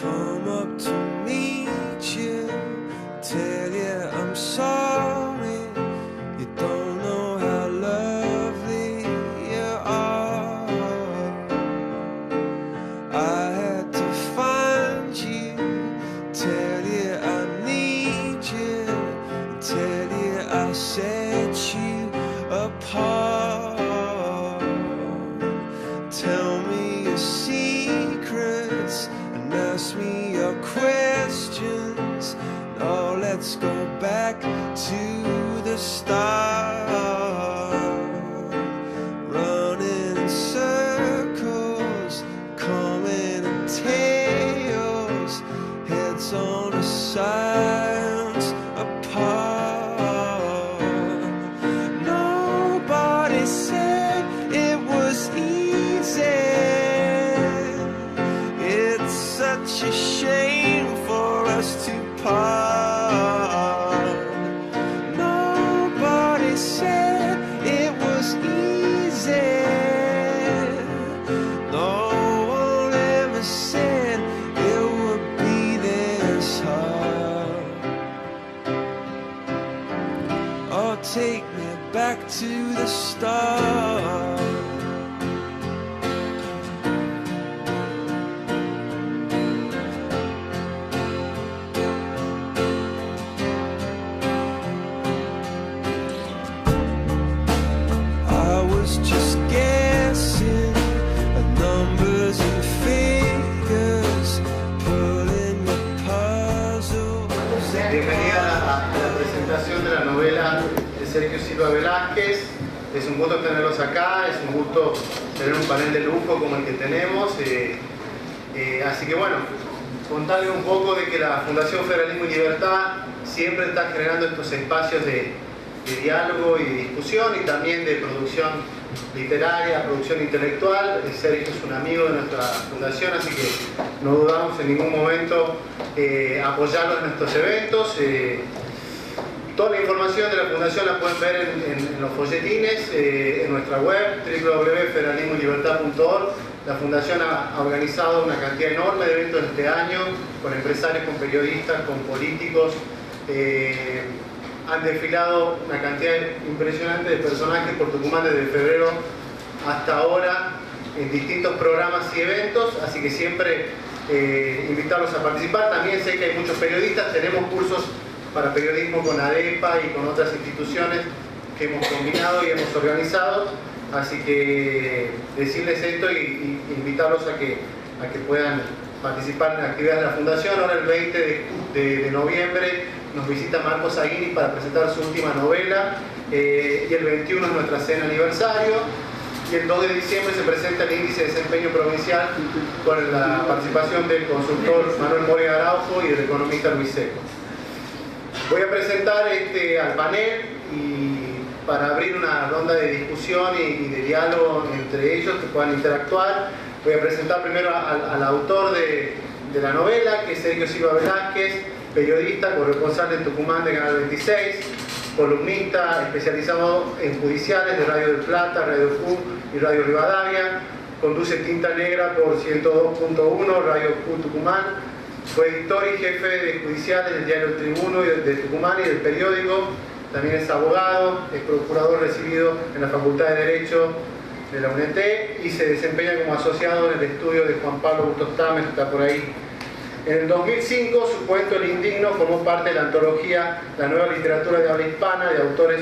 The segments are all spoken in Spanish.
come up to meet you, tell you I'm sorry. You don't know how lovely you are. I had to find you, tell you I need you, tell you I set you apart. Tell me your secrets and ask me your questions. Now let's go back to the start. Running in circles, coming in tails, heads on the sides apart. Nobody said it was easy. It's such a shame for us to part. Nobody said it was easy. No one ever said it would be this hard. Oh, take me back to the start. I was just guessing at numbers and figures, pulling the puzzle. Bienvenida a la presentación de la novela de Sergio Silva Velázquez. Es un gusto tenerlos acá, es un gusto tener un panel de lujo como el que tenemos. Así que bueno, contarles un poco de que la Fundación Federalismo y Libertad siempre está generando estos espacios de diálogo y de discusión y también de producción literaria, producción intelectual. Sergio es un amigo de nuestra fundación, así que no dudamos en ningún momento apoyarlo en nuestros eventos. Toda la información de la fundación la pueden ver en los folletines, en nuestra web www.federalismoylibertad.org. La fundación ha organizado una cantidad enorme de eventos este año, con empresarios, con periodistas, con políticos. Han desfilado una cantidad impresionante de personajes por Tucumán desde febrero hasta ahora en distintos programas y eventos, así que siempre invitarlos a participar. También sé que hay muchos periodistas, tenemos cursos para periodismo con ADEPA y con otras instituciones que hemos combinado y hemos organizado, así que decirles esto y invitarlos a que puedan participar en actividades de la Fundación. Ahora el 20 de noviembre nos visita Marcos Aguirre para presentar su última novela, y el 21 es nuestra cena aniversario, y el 2 de diciembre se presenta el índice de desempeño provincial con la participación del consultor Manuel Moria Araujo y del economista Luis Seco. Voy a presentar al panel y para abrir una ronda de discusión y de diálogo entre ellos que puedan interactuar. Voy a presentar primero al autor de la novela, que es Sergio Silva Velázquez, periodista, corresponsal de Tucumán de Canal 26, columnista especializado en judiciales de Radio del Plata, Radio Q y Radio Rivadavia, conduce Tinta Negra por 102.1, Radio Q Tucumán, fue editor y jefe de judiciales del diario El Tribuno de Tucumán y del periódico, también es abogado, es procurador recibido en la Facultad de Derecho de la UNT y se desempeña como asociado en el estudio de Juan Pablo Bustos Tames, que está por ahí. En el 2005 su cuento El Indigno formó parte de la antología La Nueva Literatura de Habla Hispana de autores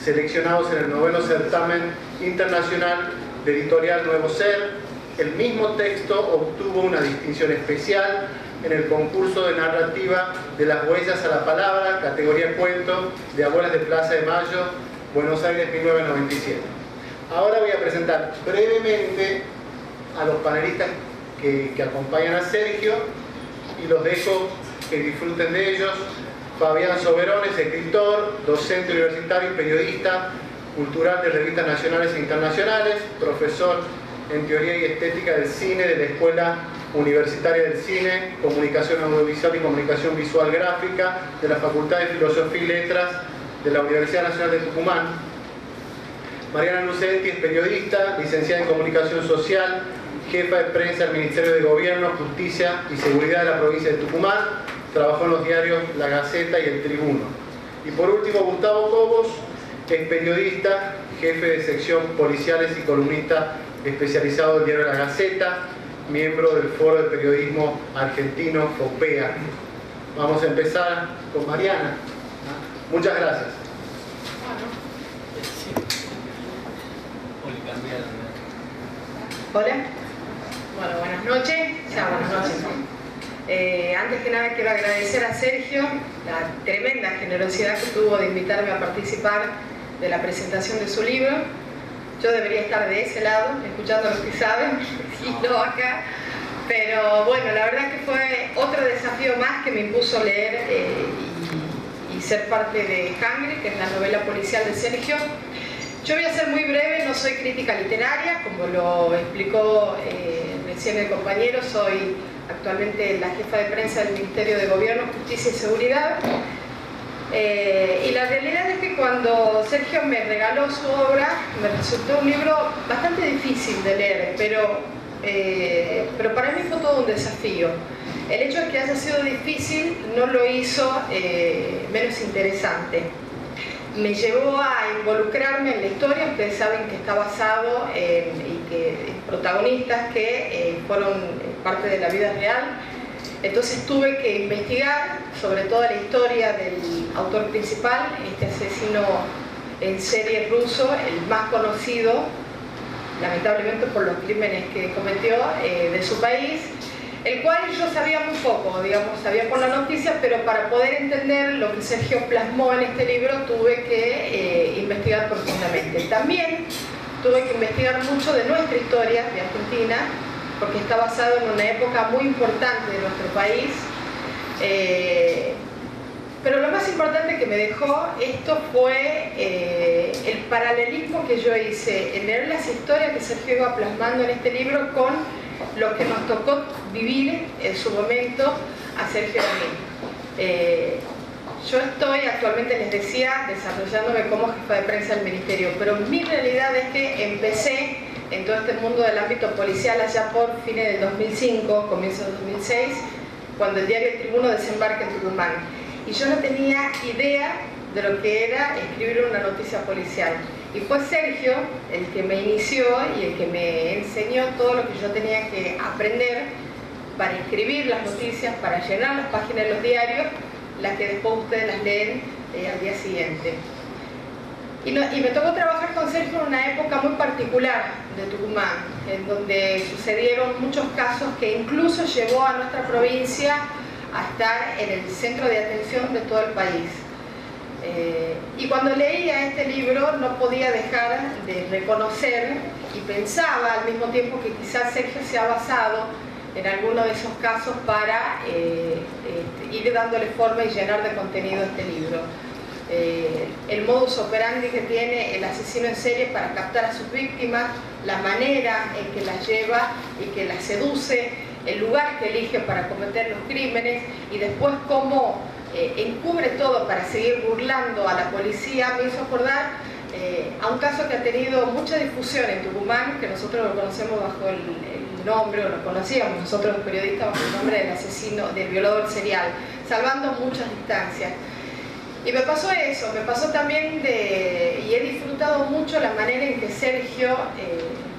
seleccionados en el noveno certamen internacional de editorial Nuevo Ser. El mismo texto obtuvo una distinción especial en el concurso de narrativa de Las Huellas a la Palabra, categoría cuento, de Abuelas de Plaza de Mayo, Buenos Aires, 1997. Ahora voy a presentar brevemente a los panelistas que acompañan a Sergio y los dejo que disfruten de ellos. Fabián Soberón es escritor, docente universitario y periodista cultural de revistas nacionales e internacionales, profesor en Teoría y Estética del Cine de la Escuela Universitaria del Cine, Comunicación Audiovisual y Comunicación Visual Gráfica de la Facultad de Filosofía y Letras de la Universidad Nacional de Tucumán. Mariana Lucenti es periodista, licenciada en Comunicación Social, jefa de prensa del Ministerio de Gobierno, Justicia y Seguridad de la provincia de Tucumán. Trabajó en los diarios La Gaceta y El Tribuno. Y por último, Gustavo Cobos, es periodista, jefe de sección policiales y columnista especializado del diario La Gaceta, miembro del Foro de Periodismo Argentino, FOPEA. Vamos a empezar con Mariana. Muchas gracias. Hola. Bueno, buenas noches. Ya, buenas noches. Antes que nada quiero agradecer a Sergio la tremenda generosidad que tuvo de invitarme a participar de la presentación de su libro. Yo debería estar de ese lado, escuchando a los que saben, y no acá. Pero bueno, la verdad que fue otro desafío más que me impuso leer y ser parte de Hungry, que es la novela policial de Sergio. Yo voy a ser muy breve, no soy crítica literaria, como lo explicó recién el compañero, soy actualmente la jefa de prensa del Ministerio de Gobierno, Justicia y Seguridad. Y la realidad es que cuando Sergio me regaló su obra, me resultó un libro bastante difícil de leer, pero para mí fue todo un desafío. El hecho de que haya sido difícil no lo hizo menos interesante. Me llevó a involucrarme en la historia. Ustedes saben que está basado en protagonistas que fueron parte de la vida real. Entonces tuve que investigar sobre toda la historia del autor principal, este asesino en serie ruso, el más conocido, lamentablemente por los crímenes que cometió, de su país, el cual yo sabía muy poco, digamos, sabía por la noticia, pero para poder entender lo que Sergio plasmó en este libro tuve que investigar profundamente. También tuve que investigar mucho de nuestra historia de Argentina, porque está basado en una época muy importante de nuestro país. Pero lo más importante que me dejó esto fue el paralelismo que yo hice en leer las historias que Sergio iba plasmando en este libro con lo que nos tocó vivir en su momento a Sergio y a mí. Yo estoy actualmente, les decía, desarrollándome como jefa de prensa del Ministerio, pero mi realidad es que empecé en todo este mundo del ámbito policial allá por fines del 2005, comienzos del 2006, cuando el diario El Tribuno desembarca en Tucumán. Y yo no tenía idea de lo que era escribir una noticia policial. Y fue Sergio el que me inició y el que me enseñó todo lo que yo tenía que aprender para escribir las noticias, para llenar las páginas de los diarios, las que después ustedes las leen al día siguiente. Y me tocó trabajar con Sergio en una época muy particular de Tucumán, en donde sucedieron muchos casos que incluso llevó a nuestra provincia a estar en el centro de atención de todo el país. Y cuando leía este libro no podía dejar de reconocer y pensaba al mismo tiempo que quizás Sergio se ha basado en alguno de esos casos para ir dándole forma y llenar de contenido este libro. El modus operandi que tiene el asesino en serie para captar a sus víctimas, la manera en que las lleva y que las seduce, el lugar que elige para cometer los crímenes y después cómo encubre todo para seguir burlando a la policía, me hizo acordar a un caso que ha tenido mucha difusión en Tucumán, que nosotros lo conocemos bajo el nombre, o lo conocíamos nosotros los periodistas bajo el nombre del asesino, del violador serial, salvando muchas distancias. Y me pasó eso, me pasó también y he disfrutado mucho la manera en que Sergio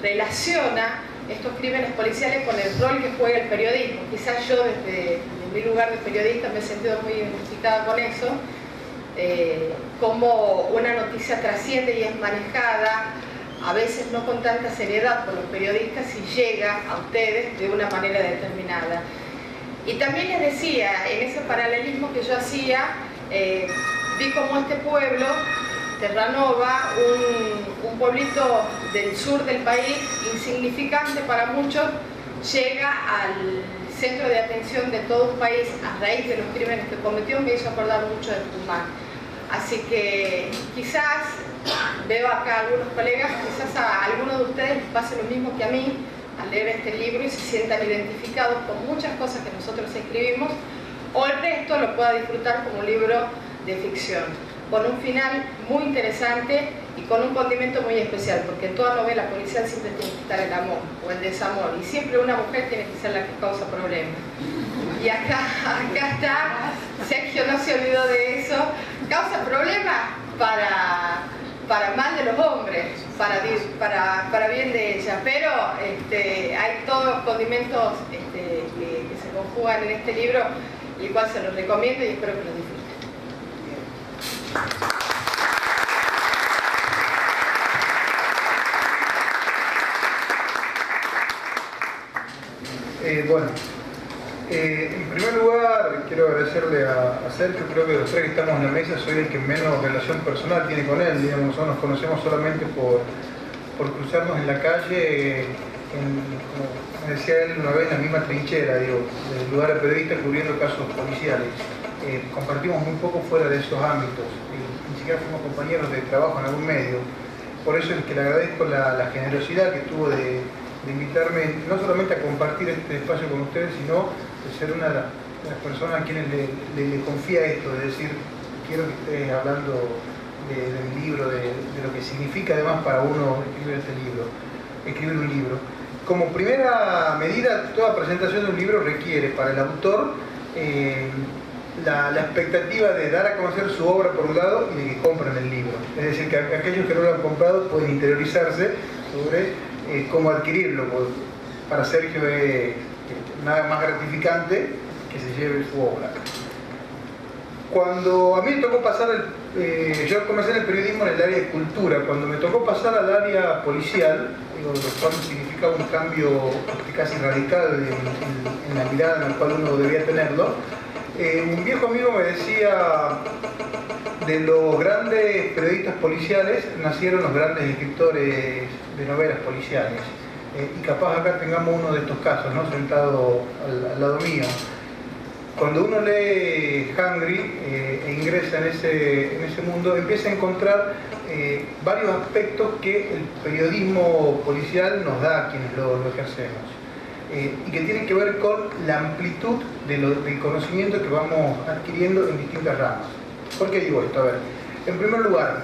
relaciona estos crímenes policiales con el rol que juega el periodismo. Quizás yo desde mi lugar de periodista me he sentido muy identificada con eso, cómo una noticia trasciende y es manejada, a veces no con tanta seriedad por los periodistas, y llega a ustedes de una manera determinada. Y también les decía, en ese paralelismo que yo hacía, vi como este pueblo, Terranova, un pueblito del sur del país, insignificante para muchos, llega al centro de atención de todo un país a raíz de los crímenes que cometió. Me hizo acordar mucho de Tucumán. Así que quizás, veo acá a algunos colegas, quizás a algunos de ustedes les pase lo mismo que a mí al leer este libro y se sientan identificados con muchas cosas que nosotros escribimos, o el resto lo pueda disfrutar como un libro de ficción. con un final muy interesante y con un condimento muy especial, porque en toda novela policial siempre tiene que estar el amor o el desamor, y siempre una mujer tiene que ser la que causa problemas. Y acá está, Sergio no se olvidó de eso, causa problemas para mal de los hombres, para bien de ella, pero hay todos los condimentos que se conjugan en este libro, y el cual se los recomiendo y espero que lo disfruten. En primer lugar quiero agradecerle a Sergio. Creo que de los tres que estamos en la mesa soy el que menos relación personal tiene con él, digamos. Nosotros nos conocemos solamente por cruzarnos en la calle, como decía él una vez, en la misma trinchera, digo, del lugar de periodista cubriendo casos policiales. Compartimos muy poco fuera de esos ámbitos, ni siquiera fuimos compañeros de trabajo en algún medio. Por eso es que le agradezco la generosidad que tuvo de invitarme no solamente a compartir este espacio con ustedes, sino de ser una de las personas a quienes le confía esto, de decir, quiero que estés hablando del libro, de lo que significa además para uno escribir un libro. Como primera medida, toda presentación de un libro requiere para el autor la expectativa de dar a conocer su obra por un lado y de que compren el libro. Es decir, que aquellos que no lo han comprado pueden interiorizarse sobre cómo adquirirlo. Para Sergio es nada más gratificante que se lleve su obra. Cuando a mí me tocó pasar, yo comencé en el periodismo en el área de cultura, cuando me tocó pasar al área policial, lo cual significa un cambio casi radical en la mirada en la cual uno debía tenerlo, un viejo amigo me decía: de los grandes periodistas policiales nacieron los grandes escritores de novelas policiales. Y capaz acá tengamos uno de estos casos, ¿no?, sentado al lado mío. Cuando uno lee Hungry e ingresa en ese mundo, empieza a encontrar varios aspectos que el periodismo policial nos da a quienes lo ejercemos. Y que tienen que ver con la amplitud del conocimiento que vamos adquiriendo en distintas ramas. ¿Por qué digo esto? A ver, en primer lugar,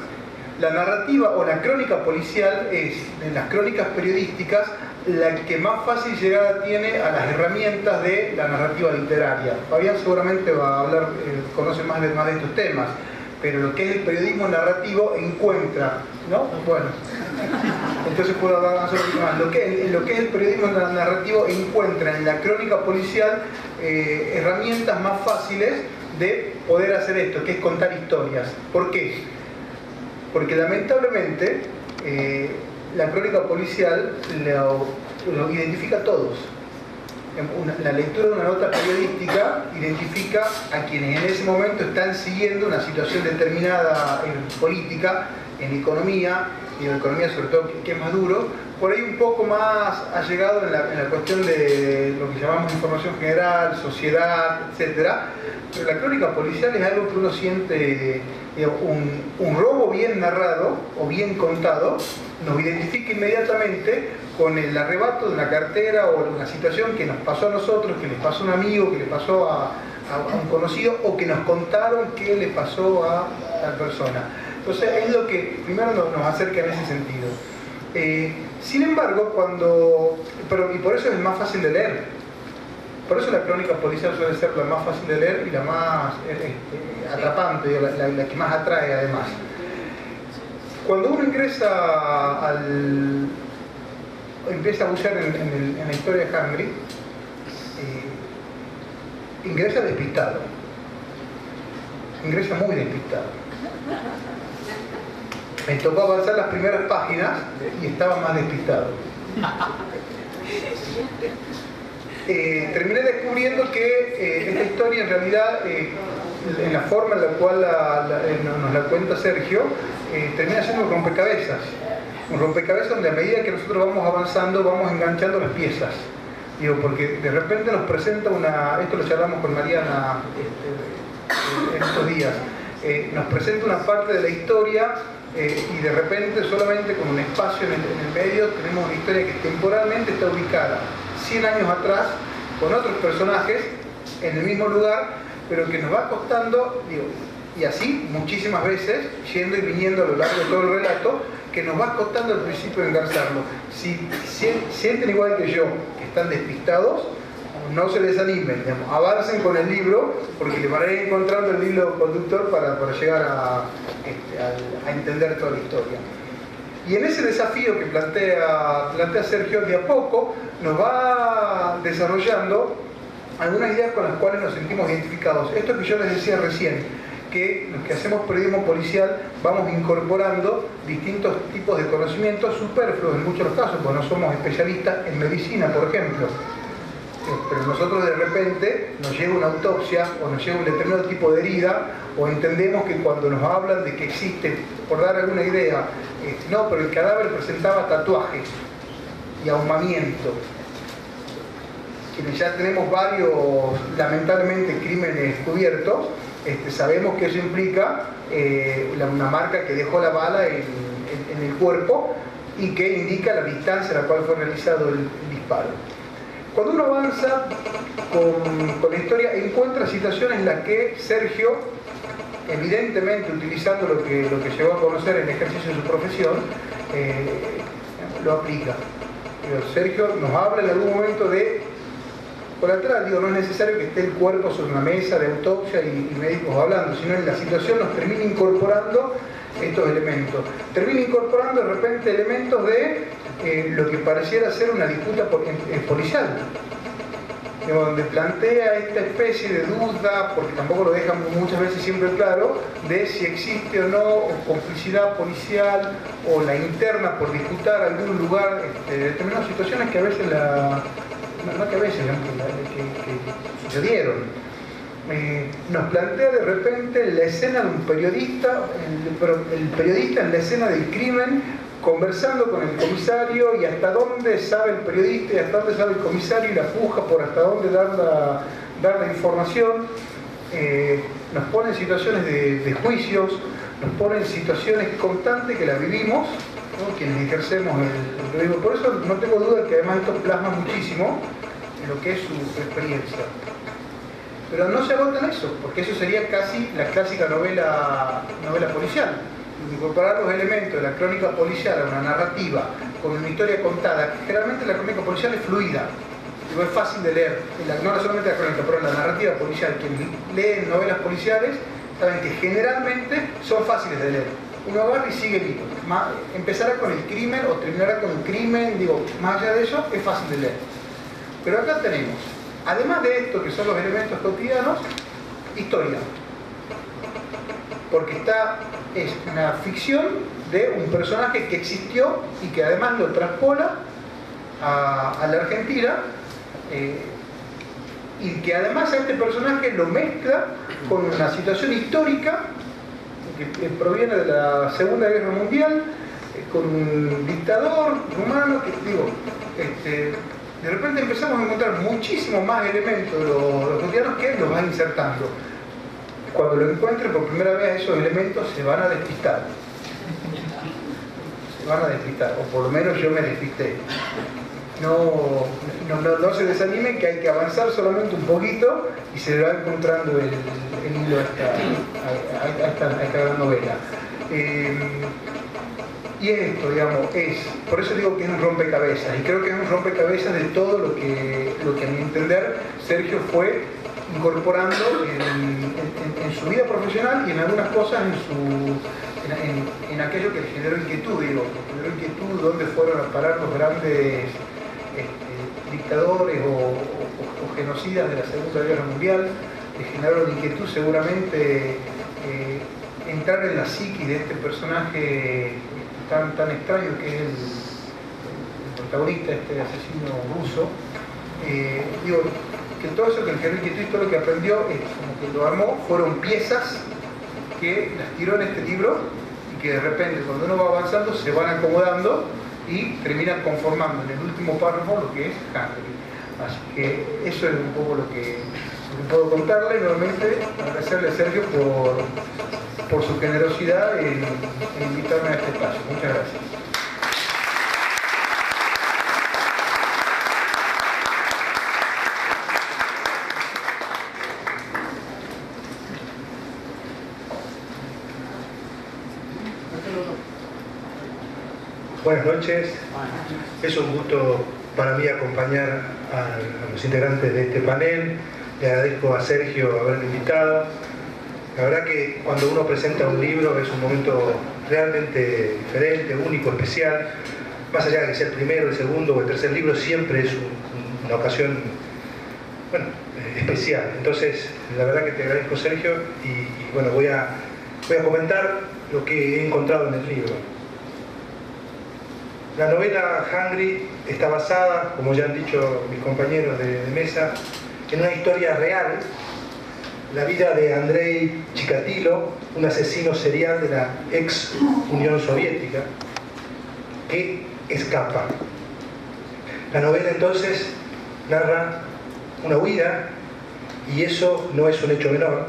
la narrativa o la crónica policial es, en las crónicas periodísticas, la que más fácil llegada tiene a las herramientas de la narrativa literaria. Fabián seguramente va a hablar, conoce más de estos temas, pero lo que es el periodismo narrativo encuentra, ¿no? Bueno, entonces puedo avanzar un poquito más. Lo que es el periodismo narrativo encuentra en la crónica policial herramientas más fáciles de poder hacer esto, que es contar historias. ¿Por qué? Porque lamentablemente la crónica policial lo identifica a todos. La lectura de una nota periodística identifica a quienes en ese momento están siguiendo una situación determinada en política, en economía, y en economía sobre todo que es más duro, por ahí un poco más allegado en la cuestión de lo que llamamos información general, sociedad, etc. Pero la crónica policial es algo que uno siente, un robo bien narrado o bien contado, nos identifica inmediatamente con el arrebato de una cartera o una situación que nos pasó a nosotros, que les pasó a un amigo, que le pasó a un conocido, o que nos contaron que le pasó a tal persona. Entonces es lo que primero nos acerca en ese sentido. Sin embargo, y por eso es más fácil de leer. Por eso la crónica policial suele ser la más fácil de leer y la más atrapante, la que más atrae además. Cuando uno empieza a bucear en la historia de Hungry, ingresa despistado. Ingresa muy despistado. Me tocó avanzar las primeras páginas y estaba más despistado. Terminé descubriendo que esta historia en realidad, en la forma en la cual nos la cuenta Sergio, termina siendo un rompecabezas. Un rompecabezas donde a medida que nosotros vamos avanzando vamos enganchando las piezas. Digo, porque de repente nos presenta esto lo charlamos con Mariana en estos días, nos presenta una parte de la historia y de repente solamente con un espacio en el medio tenemos una historia que temporalmente está ubicada 100 años atrás con otros personajes en el mismo lugar, pero que nos va costando, Y así muchísimas veces, yendo y viniendo a lo largo de todo el relato, que nos va costando al principio engarzarlo. Si sienten igual que yo, que están despistados, no se desanimen, digamos, avancen con el libro, porque le van a ir encontrando el hilo conductor para llegar a entender toda la historia. Y en ese desafío que plantea Sergio, de a poco nos va desarrollando algunas ideas con las cuales nos sentimos identificados. Esto que yo les decía recién, que los que hacemos periodismo policial vamos incorporando distintos tipos de conocimientos superfluos en muchos de los casos, porque no somos especialistas en medicina, por ejemplo. Pero nosotros de repente nos llega una autopsia o nos llega un determinado tipo de herida, o entendemos que cuando nos hablan de que existe, por dar alguna idea, no, pero el cadáver presentaba tatuajes y ahumamiento. Quienes ya tenemos varios, lamentablemente, crímenes cubiertos, sabemos que eso implica una marca que dejó la bala en el cuerpo y que indica la distancia a la cual fue realizado el disparo. Cuando uno avanza con la historia, encuentra situaciones en las que Sergio, evidentemente utilizando lo que llegó a conocer en el ejercicio de su profesión, lo aplica. Sergio nos habla en algún momento de colateral, no es necesario que esté el cuerpo sobre una mesa de autopsia y médicos hablando, sino en la situación nos termina incorporando estos elementos. Termina incorporando de repente elementos de lo que pareciera ser una disputa policial, donde plantea esta especie de duda, porque tampoco lo dejan muchas veces siempre claro, de si existe o no complicidad policial o la interna por disputar algún lugar, determinadas situaciones que a veces que sucedieron. Nos plantea de repente la escena de un periodista, el periodista en la escena del crimen, conversando con el comisario, y hasta dónde sabe el periodista y hasta dónde sabe el comisario, y la puja por hasta dónde dar la información. Nos pone en situaciones de juicios, nos pone en situaciones constantes que las vivimos, ¿no? Quienes ejercemos el periodismo. Por eso no tengo duda que además esto plasma muchísimo en lo que es su experiencia. Pero no se agota en eso, porque eso sería casi la clásica novela policial. Incorporar los elementos de la crónica policial a una narrativa con una historia contada, que generalmente la crónica policial es fluida, es fácil de leer, no solamente la crónica, pero la narrativa policial. Quienes leen novelas policiales saben que generalmente son fáciles de leer. Uno agarra y sigue el hilo. Empezará con el crimen o terminará con el crimen, más allá de eso, es fácil de leer. Pero acá tenemos, además de esto que son los elementos cotidianos, historia. Porque es una ficción de un personaje que existió y que además lo traspola a la Argentina, y que además a este personaje lo mezcla con una situación histórica que proviene de la Segunda Guerra Mundial, con un dictador rumano que, de repente empezamos a encontrar muchísimos más elementos de los cotidianos que los va insertando. Cuando lo encuentre por primera vez, esos elementos se van a despistar. O por lo menos yo me despisté. No se desanimen, que hay que avanzar solamente un poquito y se le va encontrando el hilo a esta gran novela. Y esto, por eso digo que es un rompecabezas, y creo que es un rompecabezas de todo lo que a mi entender Sergio fue incorporando en su vida profesional y en algunas cosas en aquello que le generó inquietud, dónde fueron a parar los grandes dictadores o genocidas de la Segunda Guerra Mundial. Le generaron inquietud seguramente entrar en la psiquis de este personaje tan extraño que es el protagonista, este asesino ruso. Que todo eso que le generó inquietud y todo lo que aprendió, como que lo armó, fueron piezas que las tiró en este libro y que de repente cuando uno va avanzando se van acomodando y terminan conformando en el último párrafo lo que es Hungary. Así que eso es un poco lo que puedo contarle. Nuevamente agradecerle a Sergio por su generosidad en invitarme a este espacio. Muchas gracias. Buenas noches. Es un gusto para mí acompañar a los integrantes de este panel. Le agradezco a Sergio haberme invitado. La verdad que cuando uno presenta un libro es un momento realmente diferente, único, especial. Más allá de que sea el primero, el segundo o el tercer libro, siempre es una ocasión, bueno, especial. Entonces, la verdad que te agradezco, Sergio, y bueno, voy a comentar lo que he encontrado en el libro. La novela Hungry está basada, como ya han dicho mis compañeros de mesa, en una historia real, la vida de Andrei Chikatilo, un asesino serial de la ex Unión Soviética, que escapa. La novela entonces narra una huida, y eso no es un hecho menor.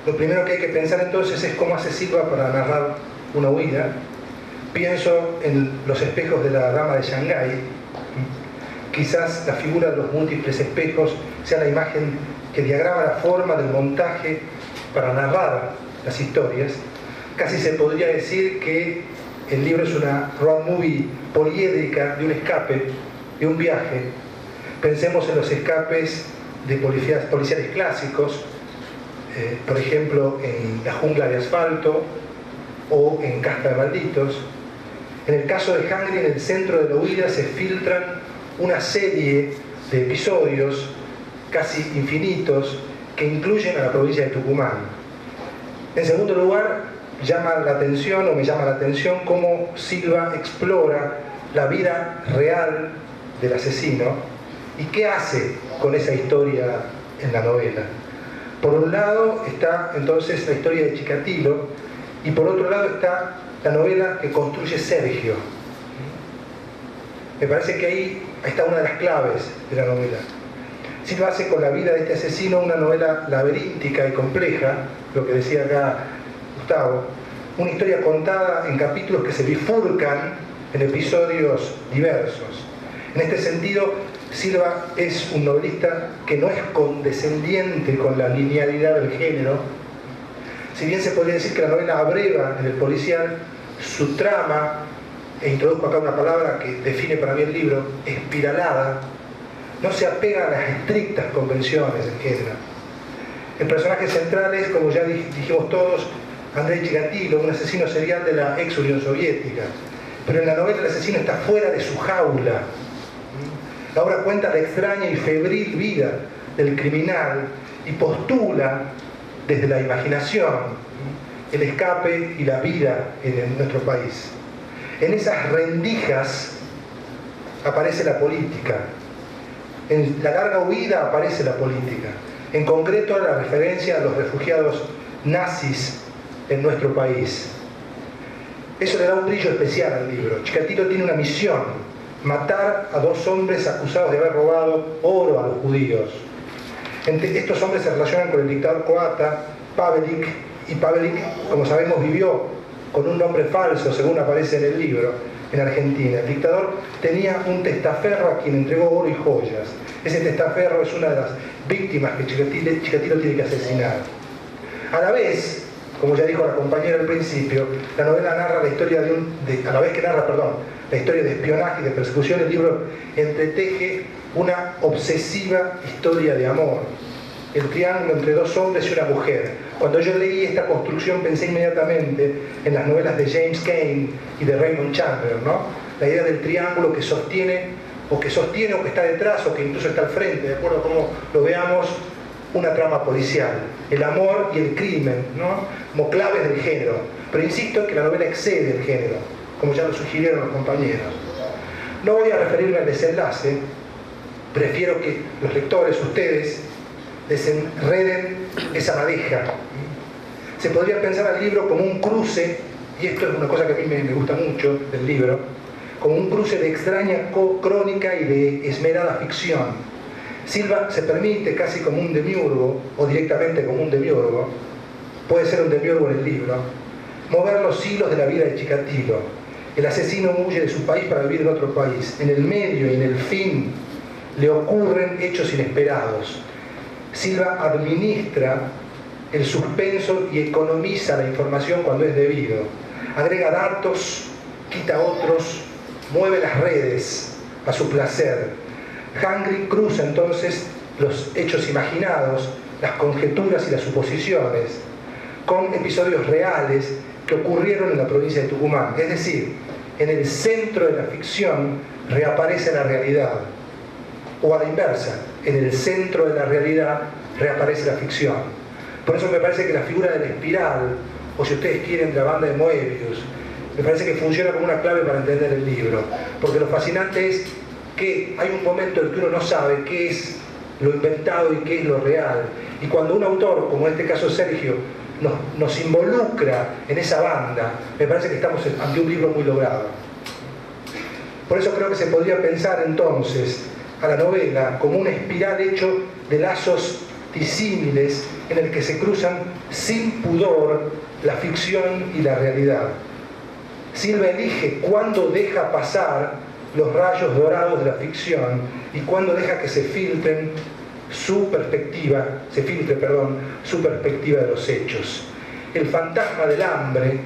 Lo primero que hay que pensar entonces es cómo hace Silva para narrar una huida. Pienso en los espejos de la dama de Shanghái. Quizás la figura de los múltiples espejos sea la imagen que diagrama la forma del montaje para narrar las historias. Casi se podría decir que el libro es una road movie poliédrica de un escape, de un viaje. Pensemos en los escapes de policiales clásicos, por ejemplo en La jungla de asfalto o en Casta de malditos. En el caso de Hungry, en el centro de la huida se filtran una serie de episodios casi infinitos que incluyen a la provincia de Tucumán. En segundo lugar, me llama la atención cómo Silva explora la vida real del asesino y qué hace con esa historia en la novela. Por un lado está entonces la historia de Chikatilo y por otro lado está la novela que construye Sergio. Me parece que ahí está una de las claves de la novela. Silva hace con la vida de este asesino una novela laberíntica y compleja, lo que decía acá Gustavo, una historia contada en capítulos que se bifurcan en episodios diversos. En este sentido, Silva es un novelista que no es condescendiente con la linealidad del género. Si bien se podría decir que la novela abreva en el policial, su trama, e introduzco acá una palabra que define para mí el libro, espiralada, no se apega a las estrictas convenciones del género. El personaje central es, como ya dijimos todos, Andrei Chikatilo, un asesino serial de la ex Unión Soviética. Pero en la novela el asesino está fuera de su jaula. La obra cuenta la extraña y febril vida del criminal y postula desde la imaginación el escape y la vida en nuestro país. En esas rendijas aparece la política. En la larga huida aparece la política. En concreto, la referencia a los refugiados nazis en nuestro país. Eso le da un brillo especial al libro. Chikatilo tiene una misión: matar a dos hombres acusados de haber robado oro a los judíos. Estos hombres se relacionan con el dictador croata Pavelić, y Pavelić, como sabemos, vivió con un nombre falso, según aparece en el libro, en Argentina. El dictador tenía un testaferro a quien entregó oro y joyas. Ese testaferro es una de las víctimas que Chikatilo tiene que asesinar. A la vez, como ya dijo la compañera al principio, la novela narra la historia a la vez que narra, la historia de espionaje y de persecución, el libro entreteje una obsesiva historia de amor. El triángulo entre dos hombres y una mujer. Cuando yo leí esta construcción pensé inmediatamente en las novelas de James Cain y de Raymond Chandler, ¿no? La idea del triángulo que sostiene o que está detrás o que incluso está al frente, de acuerdo a cómo lo veamos, una trama policial. El amor y el crimen, ¿no? Como claves del género. Pero insisto en que la novela excede el género, como ya lo sugirieron los compañeros. No voy a referirme al desenlace, prefiero que los lectores, ustedes, desenreden esa madeja. Se podría pensar al libro como un cruce, y esto es una cosa que a mí me gusta mucho del libro, como un cruce de extraña crónica y de esmerada ficción. Silva se permite, casi como un demiurgo, o directamente como un demiurgo, puede ser un demiurgo en el libro, mover los hilos de la vida de Chikatilo. El asesino huye de su país para vivir en otro país. En el medio y en el fin le ocurren hechos inesperados. Silva administra el suspenso y economiza la información cuando es debido. Agrega datos quita a otros, mueve las redes a su placer. Hungry cruza entonces los hechos imaginados, las conjeturas y las suposiciones, con episodios reales que ocurrieron en la provincia de Tucumán. Es decir, en el centro de la ficción reaparece la realidad, o a la inversa, en el centro de la realidad reaparece la ficción. Por eso me parece que la figura de la espiral, o si ustedes quieren, de la banda de Moebius, me parece que funciona como una clave para entender el libro, porque lo fascinante es que hay un momento en que uno no sabe qué es lo inventado y qué es lo real, y cuando un autor, como en este caso Sergio, nos involucra en esa banda, me parece que estamos ante un libro muy logrado. Por eso creo que se podría pensar entonces a la novela como una espiral hecho de lazos disímiles en el que se cruzan sin pudor la ficción y la realidad. Silva elige cuándo deja pasar los rayos dorados de la ficción y cuándo deja que se filtre su perspectiva de los hechos. El fantasma del hambre,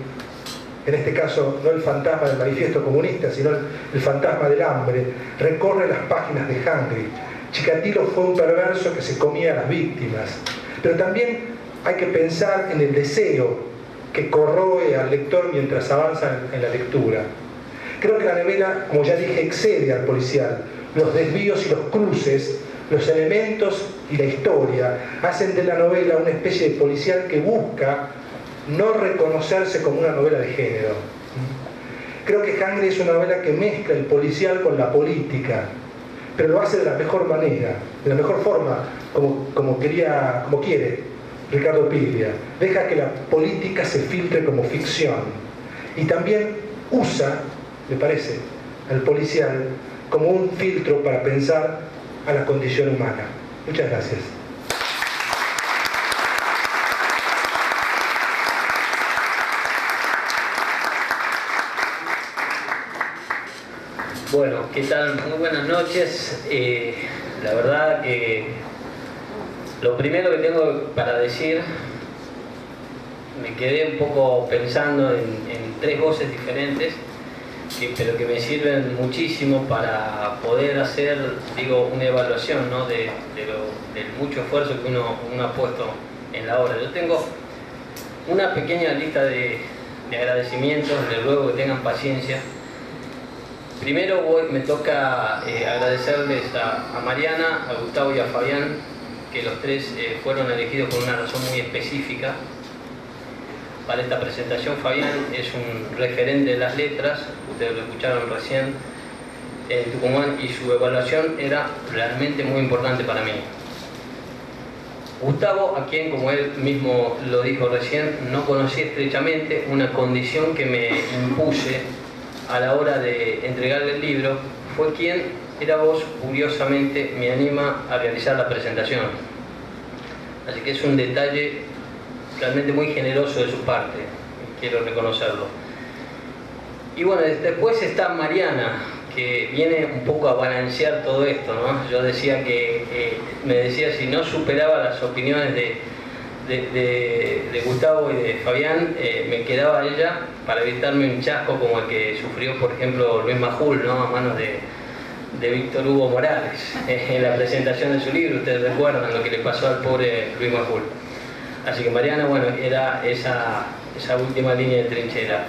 en este caso no el fantasma del manifiesto comunista, sino el fantasma del hambre, recorre las páginas de Hungry. Chikatilo fue un perverso que se comía a las víctimas, pero también hay que pensar en el deseo que corroe al lector mientras avanza en la lectura. Creo que la novela, como ya dije, excede al policial. Los desvíos y los cruces, los elementos y la historia hacen de la novela una especie de policial que busca no reconocerse como una novela de género. Creo que Hungry es una novela que mezcla el policial con la política, pero lo hace de la mejor manera, de la mejor forma, como quiere Ricardo Piglia. Deja que la política se filtre como ficción y también usa, me parece, al policial como un filtro para pensar a la condición humana. Muchas gracias. Bueno, ¿qué tal? Muy buenas noches. La verdad que lo primero que tengo para decir, me quedé un poco pensando en tres voces diferentes, pero que me sirven muchísimo para poder hacer, una evaluación, ¿no? del mucho esfuerzo que uno ha puesto en la obra. Yo tengo una pequeña lista de agradecimientos, les ruego que tengan paciencia. Primero me toca agradecerles a Mariana, a Gustavo y a Fabián, que los tres fueron elegidos por una razón muy específica para esta presentación. Fabián es un referente de las letras, ustedes lo escucharon recién, en Tucumán, y su evaluación era realmente muy importante para mí. Gustavo, a quien, como él mismo lo dijo recién, no conocí estrechamente, una condición que me impuse a la hora de entregarle el libro, fue quien era vos, curiosamente, me anima a realizar la presentación. Así que es un detalle realmente muy generoso de su parte, quiero reconocerlo. Y bueno, después está Mariana, que viene un poco a balancear todo esto, ¿no? Yo decía me decía si no superaba las opiniones de Gustavo y de Fabián, me quedaba ella para evitarme un chasco como el que sufrió, por ejemplo, Luis Majul, ¿no? A manos de Víctor Hugo Morales en la presentación de su libro. Ustedes recuerdan lo que le pasó al pobre Luis Majul. Así que Mariana, bueno, era esa última línea de trinchera.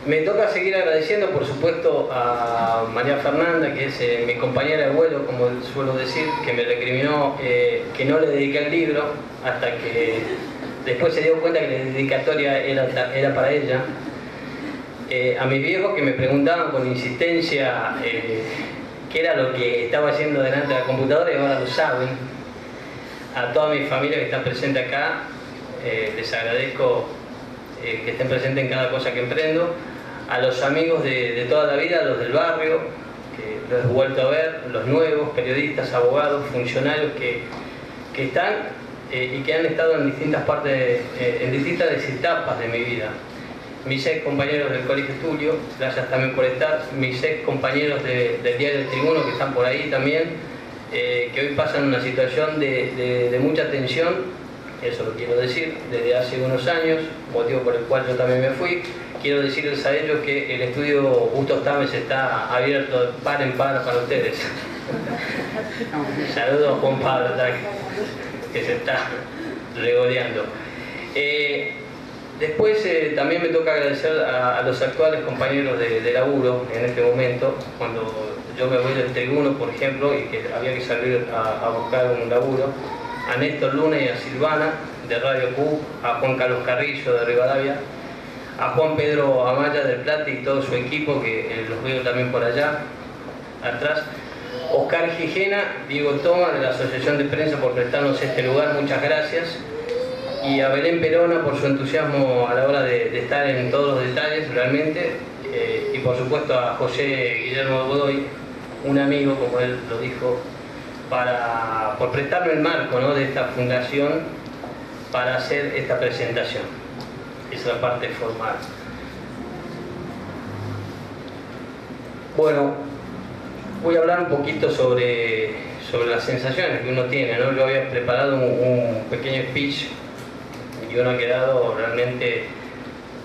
Me toca seguir agradeciendo, por supuesto, a María Fernanda, que es mi compañera de vuelo, como suelo decir, que me recriminó que no le dediqué el libro, hasta que después se dio cuenta que la dedicatoria era para ella. A mis viejos, que me preguntaban con insistencia qué era lo que estaba haciendo delante de la computadora, y ahora lo saben. A toda mi familia que está presente acá, les agradezco que estén presentes en cada cosa que emprendo. A los amigos de toda la vida, los del barrio, que los he vuelto a ver, los nuevos, periodistas, abogados, funcionarios que están y que han estado en distintas partes, en distintas etapas de mi vida. Mis ex compañeros del Colegio Tulio, gracias también por estar. Mis ex compañeros del Diario del Tribuno, que están por ahí también, que hoy pasan una situación de mucha tensión, eso lo quiero decir, desde hace unos años, motivo por el cual yo también me fui. quiero decirles a ellos que el estudio Bustos Tames está abierto de par en par para ustedes. Saludos a Juan Pablo, que se está regodeando. Después también me toca agradecer a los actuales compañeros de laburo en este momento, cuando yo me voy del Tribuno, por ejemplo, y que había que salir a buscar un laburo, a Néstor Luna y a Silvana de Radio Q, a Juan Carlos Carrillo de Rivadavia, a Juan Pedro Amaya del Plata y todo su equipo, que los veo también por allá atrás, Oscar Gijena, Diego Toma de la Asociación de Prensa por prestarnos este lugar, muchas gracias, y a Belén Perona por su entusiasmo a la hora de estar en todos los detalles realmente, y por supuesto a José Guillermo Godoy, un amigo, como él lo dijo, por prestarme el marco, ¿no?, de esta fundación para hacer esta presentación. Esa es la parte formal. Bueno, voy a hablar un poquito sobre las sensaciones que uno tiene, ¿no? Yo había preparado un pequeño speech y uno ha quedado realmente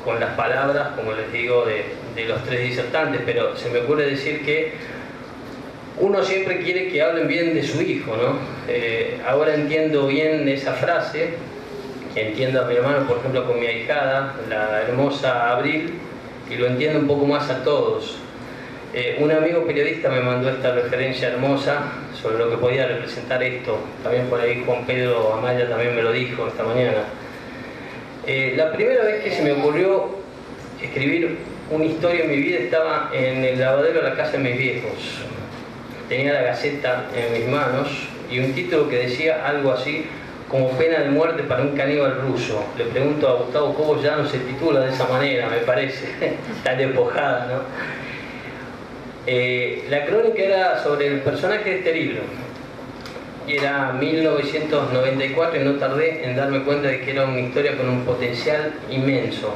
con las palabras, como les digo, de los tres disertantes, pero se me ocurre decir que uno siempre quiere que hablen bien de su hijo, ¿no? Ahora entiendo bien esa frase, entiendo a mi hermano, por ejemplo, con mi ahijada, la hermosa Abril, y lo entiendo un poco más a todos. Un amigo periodista me mandó esta referencia hermosa sobre lo que podía representar esto. También por ahí Juan Pedro Amaya también me lo dijo esta mañana. La primera vez que se me ocurrió escribir una historia en mi vida estaba en el lavadero de la casa de mis viejos. Tenía la Gaceta en mis manos y un título que decía algo así como pena de muerte para un caníbal ruso. Le pregunto a Gustavo Cobos, ya no se titula de esa manera, me parece, tan despojada, ¿no? La crónica era sobre el personaje de este libro. Y era 1994 y no tardé en darme cuenta de que era una historia con un potencial inmenso.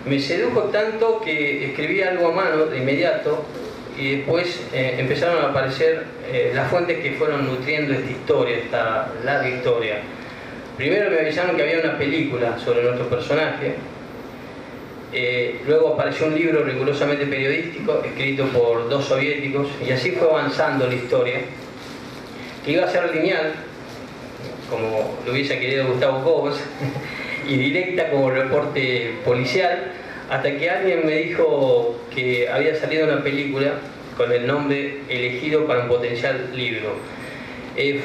Me sedujo tanto que escribí algo a mano de inmediato y después empezaron a aparecer las fuentes que fueron nutriendo esta historia, esta larga historia. Primero me avisaron que había una película sobre nuestro personaje, luego apareció un libro rigurosamente periodístico escrito por dos soviéticos y así fue avanzando la historia, que iba a ser lineal, como lo hubiese querido Gustavo Cobos, y directa como reporte policial, hasta que alguien me dijo que había salido una película con el nombre elegido para un potencial libro.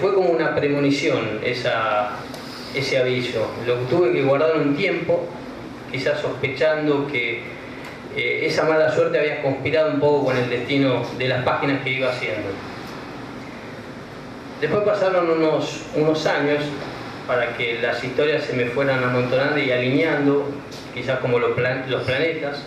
Fue como una premonición ese aviso. Lo tuve que guardar un tiempo, quizás sospechando que esa mala suerte había conspirado un poco con el destino de las páginas que iba haciendo. Después pasaron unos años para que las historias se me fueran amontonando y alineando, quizás como los planetas,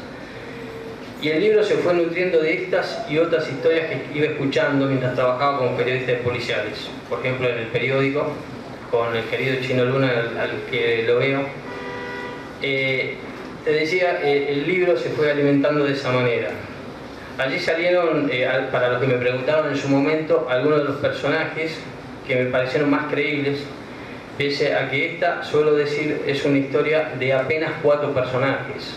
y el libro se fue nutriendo de estas y otras historias que iba escuchando mientras trabajaba como periodista de policiales. Por ejemplo, en el periódico, con el querido Chino Luna, al que lo veo. Te decía, el libro se fue alimentando de esa manera. Allí salieron, para los que me preguntaron en su momento, algunos de los personajes que me parecieron más creíbles, pese a que esta, suelo decir, es una historia de apenas 4 personajes.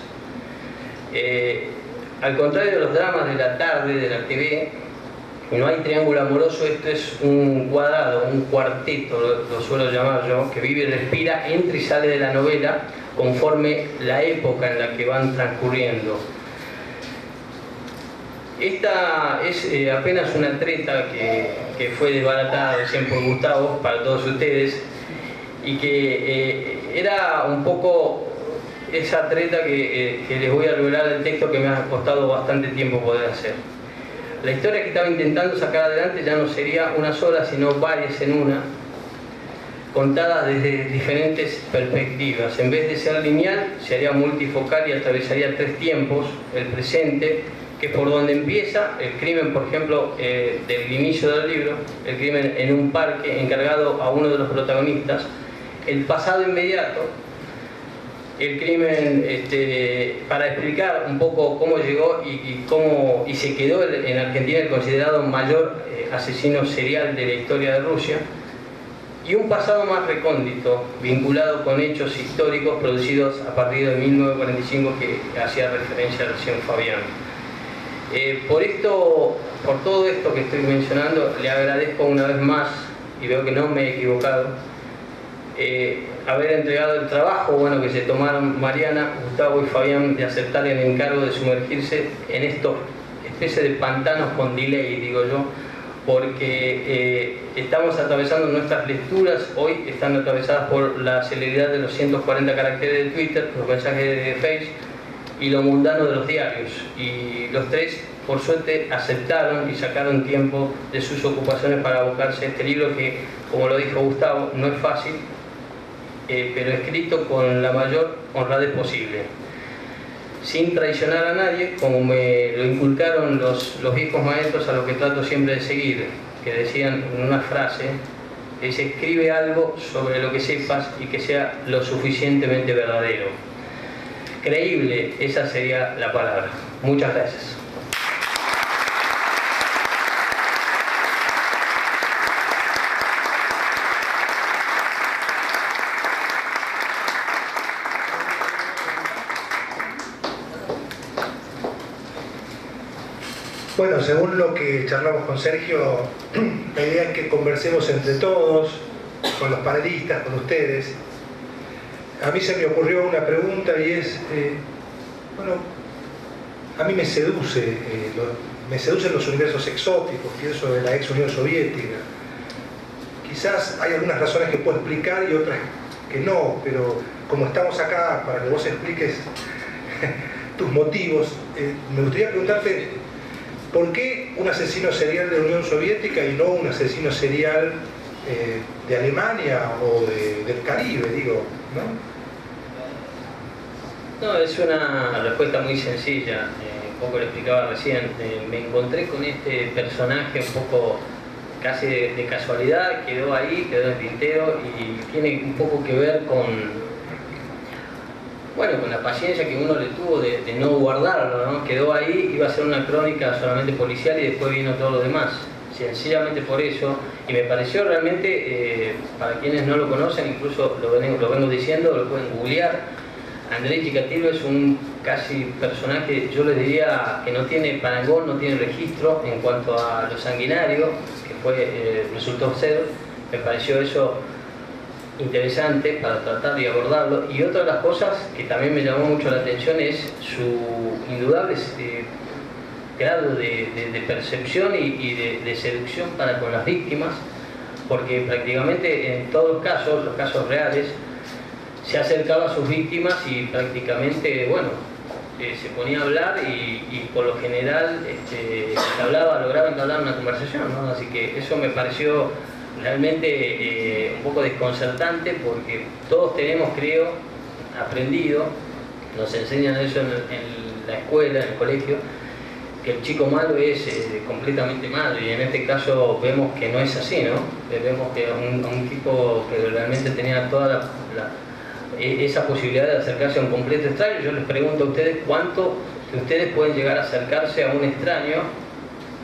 Al contrario de los dramas de la tarde, de la TV, no hay triángulo amoroso, esto es un cuadrado, un cuarteto, lo suelo llamar yo, que vive y respira, entra y sale de la novela conforme la época en la que van transcurriendo. Esta es apenas una treta que fue desbaratada recién por Gustavo para todos ustedes y que era un poco esa treta que les voy a revelar del texto que me ha costado bastante tiempo poder hacer. La historia que estaba intentando sacar adelante ya no sería una sola, sino varias en una, contadas desde diferentes perspectivas. En vez de ser lineal, se haría multifocal y atravesaría 3 tiempos: el presente, que es por donde empieza el crimen, por ejemplo, del inicio del libro, el crimen en un parque encargado a uno de los protagonistas; el pasado inmediato, el crimen para explicar un poco cómo llegó y se quedó en Argentina el considerado mayor asesino serial de la historia de Rusia; y un pasado más recóndito, vinculado con hechos históricos producidos a partir de 1945 que hacía referencia recién Fabián. Por todo esto que estoy mencionando, le agradezco una vez más, y veo que no me he equivocado, haber entregado el trabajo que se tomaron Mariana, Gustavo y Fabián de aceptar el encargo de sumergirse en estos especie de pantanos con delay, digo yo, porque estamos atravesando nuestras lecturas, hoy están atravesadas por la celeridad de los 140 caracteres de Twitter, los mensajes de Facebook y lo mundano de los diarios. Y los tres, por suerte, aceptaron y sacaron tiempo de sus ocupaciones para abocarse a este libro que, como lo dijo Gustavo, no es fácil, pero escrito con la mayor honradez posible, sin traicionar a nadie, como me lo inculcaron los viejos maestros a los que trato siempre de seguir, que decían en una frase, dice: escribe algo sobre lo que sepas y que sea lo suficientemente verdadero. Creíble, esa sería la palabra. Muchas gracias. Bueno, según lo que charlamos con Sergio, la idea es que conversemos entre todos, con los panelistas, con ustedes. A mí se me ocurrió una pregunta y es, a mí me seducen los universos exóticos, pienso en la ex Unión Soviética. Quizás hay algunas razones que puedo explicar y otras que no, pero como estamos acá para que vos expliques tus motivos, me gustaría preguntarte, ¿por qué un asesino serial de la Unión Soviética y no un asesino serial de Alemania o del Caribe, digo, ¿no? No, es una respuesta muy sencilla, un poco lo explicaba recién. Me encontré con este personaje un poco casi de casualidad, quedó ahí, quedó en el tintero y tiene un poco que ver con la paciencia que uno le tuvo de no guardarlo, ¿no? Quedó ahí, iba a ser una crónica solamente policial y después vino todo lo demás. Sencillamente por eso, y me pareció realmente, para quienes no lo conocen, incluso lo vengo diciendo, lo pueden googlear. Andrei Chikatilo es un casi personaje, yo les diría que no tiene parangón, no tiene registro en cuanto a lo sanguinario, que resultó ser. Me pareció eso interesante para tratar de abordarlo. Y otra de las cosas que también me llamó mucho la atención es su indudable grado de percepción y de seducción para con las víctimas, porque prácticamente en todos los casos reales, se acercaba a sus víctimas y prácticamente, se ponía a hablar y por lo general lograba entablar una conversación, ¿no? Así que eso me pareció realmente un poco desconcertante, porque todos tenemos, creo, aprendido, nos enseñan eso en la escuela, en el colegio, que el chico malo es completamente malo, y en este caso vemos que no es así, ¿no? Vemos que un tipo que realmente tenía toda esa posibilidad de acercarse a un completo extraño. Yo les pregunto a ustedes cuánto de ustedes pueden llegar a acercarse a un extraño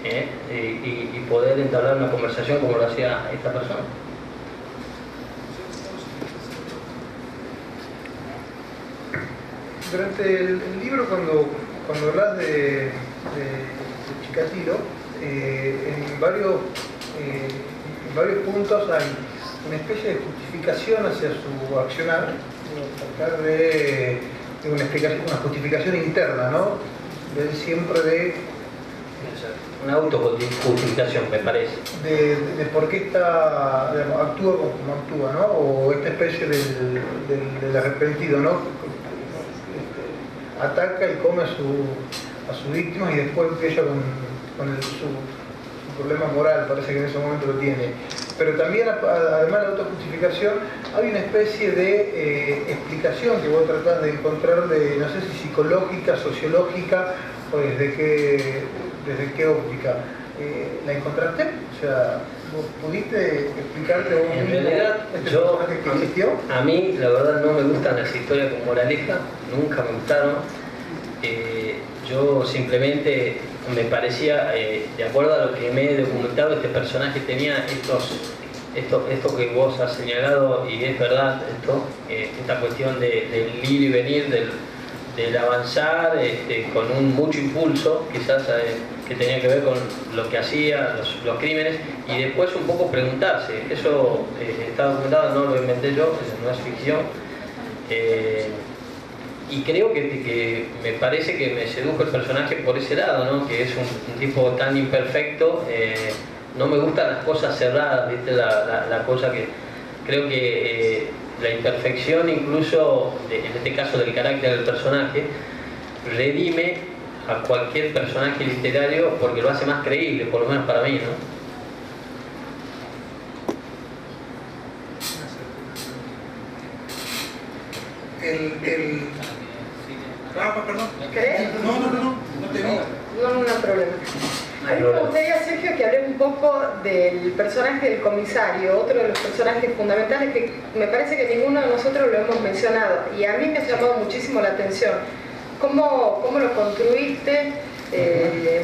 y poder entablar una conversación como lo hacía esta persona. Durante el libro, cuando hablas de Chikatilo, en varios puntos hay una especie de justificación hacia su accionar, tratar de una justificación interna, ¿no? Siempre de una autojustificación, me parece. De por qué actúa como actúa, ¿no? O esta especie del arrepentido, ¿no? Ataca y come a sus víctimas y después empieza con su problema moral, parece que en ese momento lo tiene. Pero también, además de la autojustificación, hay una especie de explicación que vos tratás de encontrar, no sé si psicológica, sociológica, o desde qué óptica. ¿La encontraste? O sea, ¿vos pudiste explicarte vos mismo en realidad, este personaje que existió? A mí, la verdad, no me gustan las historias con moraleja, nunca me gustaron. Yo simplemente me parecía, de acuerdo a lo que me he documentado, este personaje tenía esto que vos has señalado, y es verdad, esta cuestión del ir y venir, del avanzar con mucho impulso, quizás que tenía que ver con lo que hacía, los crímenes, y después un poco preguntarse. Eso está documentado, no lo inventé yo, no es ficción. Y creo que me parece que me sedujo el personaje por ese lado, ¿no? Que es un tipo tan imperfecto. No me gustan las cosas cerradas, ¿viste? La cosa que creo que la imperfección, incluso en este caso del carácter del personaje, redime a cualquier personaje literario porque lo hace más creíble, por lo menos para mí, ¿no? Perdón. ¿Querés? No te vi. No hay problema. A mí me gustaría, Sergio, que hablé un poco del personaje del comisario, otro de los personajes fundamentales que me parece que ninguno de nosotros lo hemos mencionado, y a mí me ha llamado muchísimo la atención. ¿Cómo lo construiste?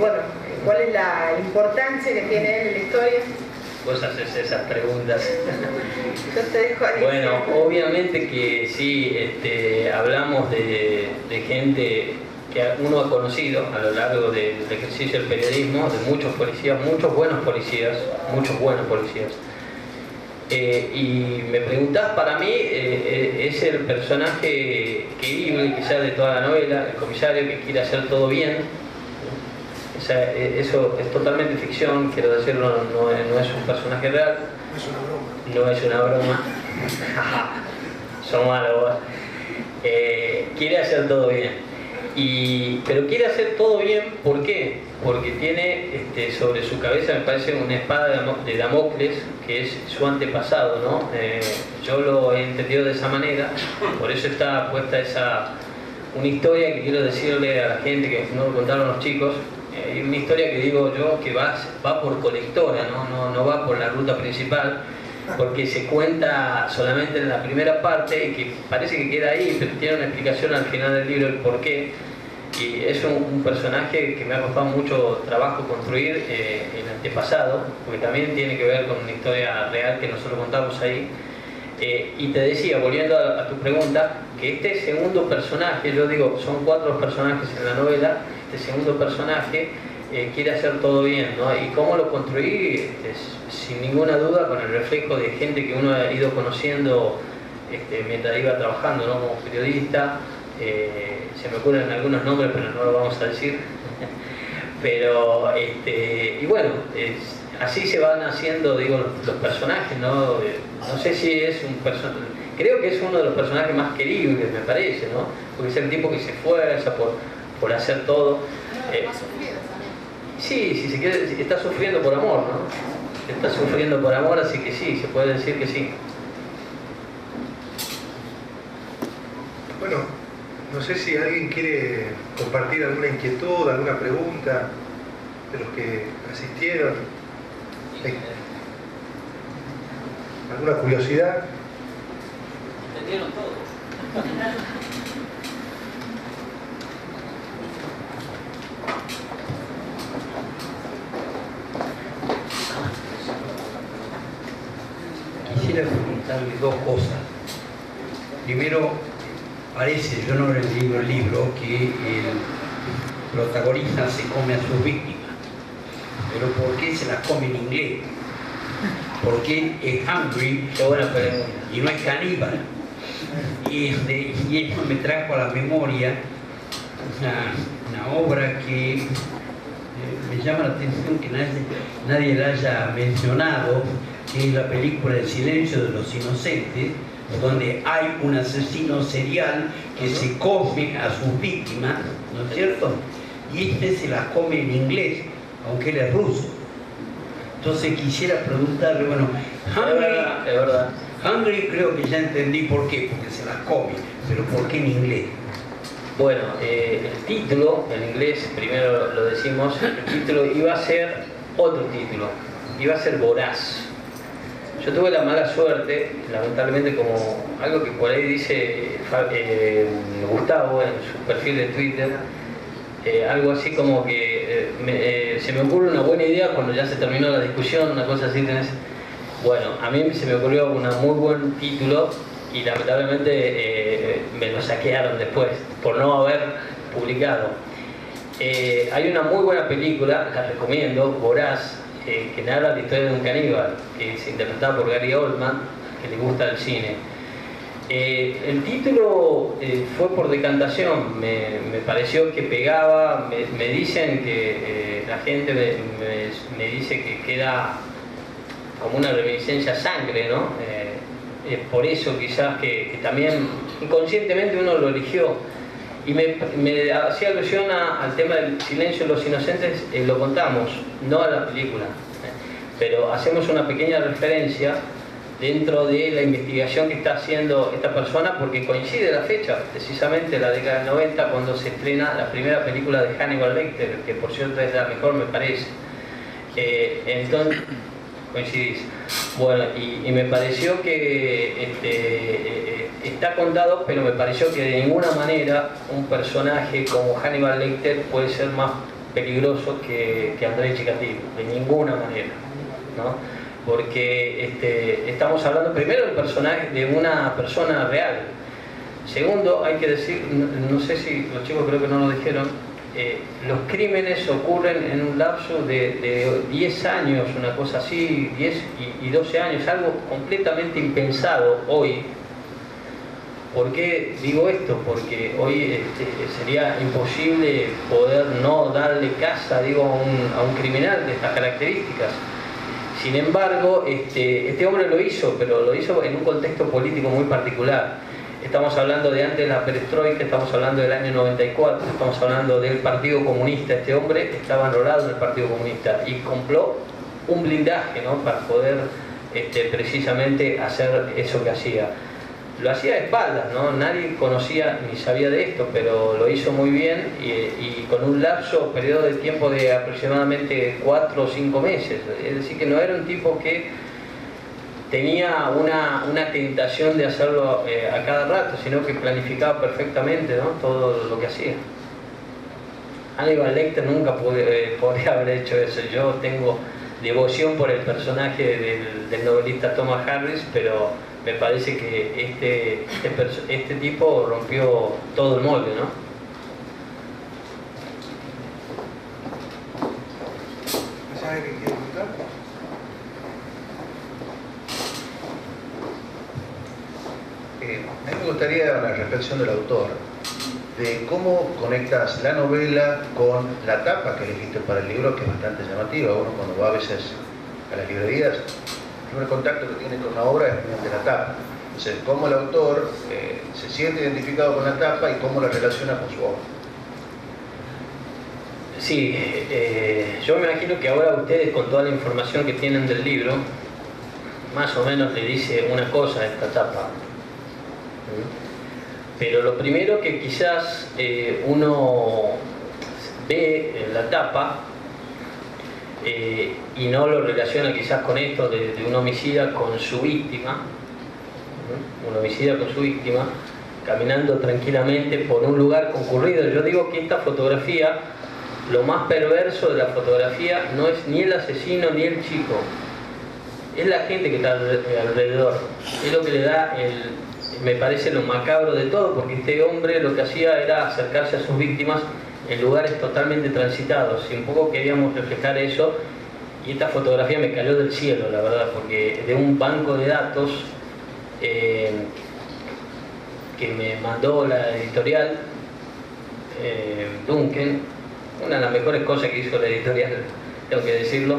Bueno, ¿cuál es la importancia que tiene él en la historia? Vos haces esas preguntas. Yo te dejo ahí. Bueno, obviamente que sí, hablamos de gente que uno ha conocido a lo largo del ejercicio del periodismo, de muchos policías, muchos buenos policías. Y me preguntás, para mí es el personaje querible quizás de toda la novela, el comisario que quiere hacer todo bien. O sea, eso es totalmente ficción, quiero decirlo, no es un personaje real. No es una broma. Son malos. Quiere hacer todo bien. Pero quiere hacer todo bien, ¿por qué? Porque tiene sobre su cabeza, me parece, una espada de Damocles, que es su antepasado, ¿no? Yo lo he entendido de esa manera, por eso está puesta una historia que quiero decirle a la gente, que no lo contaron los chicos. Hay una historia que digo yo que va por colectora, no va por la ruta principal, porque se cuenta solamente en la primera parte y que parece que queda ahí, pero tiene una explicación al final del libro el porqué. Y es un personaje que me ha costado mucho trabajo construir, el antepasado, porque también tiene que ver con una historia real que nosotros contamos ahí. Y te decía, volviendo a tu pregunta, que este segundo personaje, yo digo, son 4 los personajes en la novela, este segundo personaje quiere hacer todo bien, ¿no? Y cómo lo construí, sin ninguna duda, con el reflejo de gente que uno ha ido conociendo mientras iba trabajando, ¿no? Como periodista. Se me ocurren algunos nombres, pero no lo vamos a decir. Pero, y bueno, así se van haciendo, digo, los personajes, ¿no? No sé si es un personaje, creo que es uno de los personajes más queribles, me parece, ¿no? Porque es el tipo que se esfuerza por hacer todo. Más sufrido también. Sí, si se quiere, está sufriendo por amor, ¿no? Está sufriendo por amor, así que sí, se puede decir que sí. Bueno, no sé si alguien quiere compartir alguna inquietud, alguna pregunta de los que asistieron. ¿Alguna curiosidad? ¿Entendieron todo? Quisiera preguntarle 2 cosas. Primero, parece, yo no he leído el libro, que el protagonista se come a sus víctimas. Pero ¿por qué se las come en inglés? ¿Por qué es hungry? Qué buena pregunta. Y no es caníbal. Y eso me trajo a la memoria una obra que me llama la atención que nadie la haya mencionado, que es la película El silencio de los inocentes, donde hay un asesino serial que se come a sus víctimas, ¿no es cierto? Y se las come en inglés, aunque él es ruso. Entonces quisiera preguntarle, bueno, Es verdad. hungry creo que ya entendí por qué, porque se las come, pero ¿por qué en inglés? Bueno, el título en inglés, primero lo decimos, el título iba a ser otro título, iba a ser Voraz. Yo tuve la mala suerte, lamentablemente, como algo que por ahí dice Gustavo en su perfil de Twitter, algo así como que se me ocurre una buena idea cuando ya se terminó la discusión, una cosa así tenés. Bueno, a mí se me ocurrió un muy buen título y lamentablemente me lo saquearon después por no haber publicado. Hay una muy buena película, la recomiendo, Voraz, que narra la historia de un caníbal, que es interpretada por Gary Oldman, que le gusta el cine. El título fue por decantación, me pareció que pegaba, me dicen que la gente me dice que queda como una reminiscencia a Sangre, ¿no? Es por eso quizás que también inconscientemente uno lo eligió. Y me hacía alusión al tema del silencio de los inocentes, lo contamos, no a la película, pero hacemos una pequeña referencia dentro de la investigación que está haciendo esta persona, porque coincide la fecha, precisamente la década del 90, cuando se estrena la primera película de Hannibal Lecter, que por cierto es la mejor, me parece. Entonces, coincidís. Bueno, y me pareció que está contado, pero me pareció que de ninguna manera un personaje como Hannibal Lecter puede ser más peligroso que Andrei Chikatilo, de ninguna manera, ¿no? Porque estamos hablando primero del personaje, de una persona real. Segundo, hay que decir, no sé si los chicos creo que no lo dijeron, los crímenes ocurren en un lapso de 10 años, una cosa así, 10 y 12 años, algo completamente impensado hoy. ¿Por qué digo esto? Porque hoy sería imposible poder no darle caza, digo, a un criminal de estas características. Sin embargo, este hombre lo hizo, pero lo hizo en un contexto político muy particular. Estamos hablando de antes de la perestroika, estamos hablando del año 94, estamos hablando del Partido Comunista. Este hombre estaba enrolado en el Partido Comunista y compró un blindaje, ¿no?, para poder precisamente hacer eso que hacía. Lo hacía de espaldas, ¿no? Nadie conocía ni sabía de esto, pero lo hizo muy bien y con un periodo de tiempo de aproximadamente 4 o 5 meses. Es decir, que no era un tipo que tenía una tentación de hacerlo a cada rato, sino que planificaba perfectamente, ¿no?, todo lo que hacía. Hannibal Lecter nunca podría haber hecho eso. Yo tengo devoción por el personaje del novelista Thomas Harris, pero me parece que este tipo rompió todo el molde, ¿no? ¿Sabes qué quiere contar? A mí me gustaría una reflexión del autor de cómo conectas la novela con la tapa que elegiste para el libro, que es bastante llamativa. Uno cuando va a veces a las librerías, el primer contacto que tiene con una obra es mediante la tapa. Entonces, cómo el autor se siente identificado con la tapa y cómo la relaciona con su obra. Sí, yo me imagino que ahora ustedes, con toda la información que tienen del libro, más o menos le dice una cosa a esta tapa. Pero lo primero que quizás uno ve en la tapa y no lo relaciona quizás con esto de un homicida con su víctima, un homicida con su víctima, caminando tranquilamente por un lugar concurrido. Yo digo que esta fotografía, lo más perverso de la fotografía no es ni el asesino ni el chico, es la gente que está alrededor. Es lo que le da me parece lo macabro de todo, porque este hombre lo que hacía era acercarse a sus víctimas en lugares totalmente transitados, y un poco queríamos reflejar eso, y esta fotografía me cayó del cielo, la verdad, porque de un banco de datos que me mandó la editorial Duncan, una de las mejores cosas que hizo la editorial, tengo que decirlo,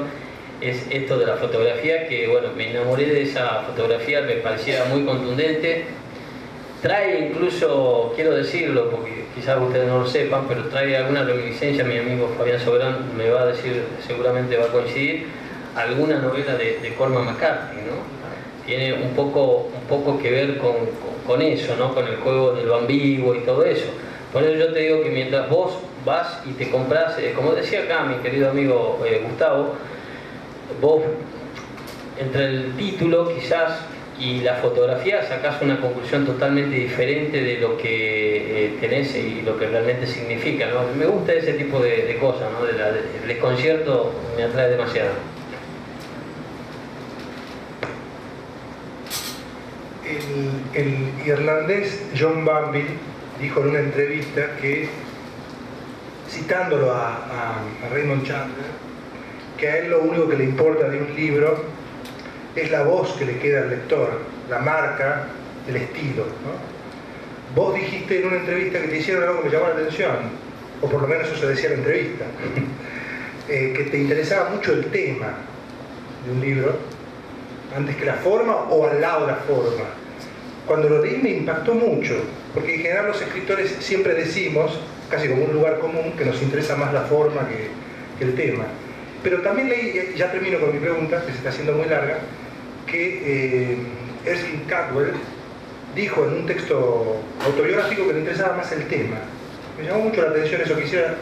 es esto de la fotografía, que bueno, me enamoré de esa fotografía, me parecía muy contundente. Trae incluso, quiero decirlo porque quizás ustedes no lo sepan, pero trae alguna reminiscencia, mi amigo Fabián Soberán me va a decir, seguramente va a coincidir, alguna novela de Cormac McCarthy, ¿no? Tiene un poco que ver con eso, ¿no?, con el juego del ambiguo y todo eso. Por eso yo te digo que mientras vos vas y te compras, como decía acá mi querido amigo Gustavo, vos entre el título quizás y la fotografía sacás una conclusión totalmente diferente de lo que tenés y lo que realmente significa, ¿no? Me gusta ese tipo de cosas, ¿no? El desconcierto me atrae demasiado. El irlandés John Banville dijo en una entrevista que, citándolo a Raymond Chandler, que a él lo único que le importa de un libro es la voz que le queda al lector, la marca, el estilo, ¿no? Vos dijiste en una entrevista que te hicieron algo que me llamó la atención, o por lo menos eso se decía en la entrevista, que te interesaba mucho el tema de un libro, antes que la forma o al lado de la forma. Cuando lo leí me impactó mucho, porque en general los escritores siempre decimos, casi como un lugar común, que nos interesa más la forma que el tema. Pero también leí, y ya termino con mi pregunta, que se está haciendo muy larga, que Erskine Caldwell dijo en un texto autobiográfico que le interesaba más el tema. Me llamó mucho la atención eso, quisiera,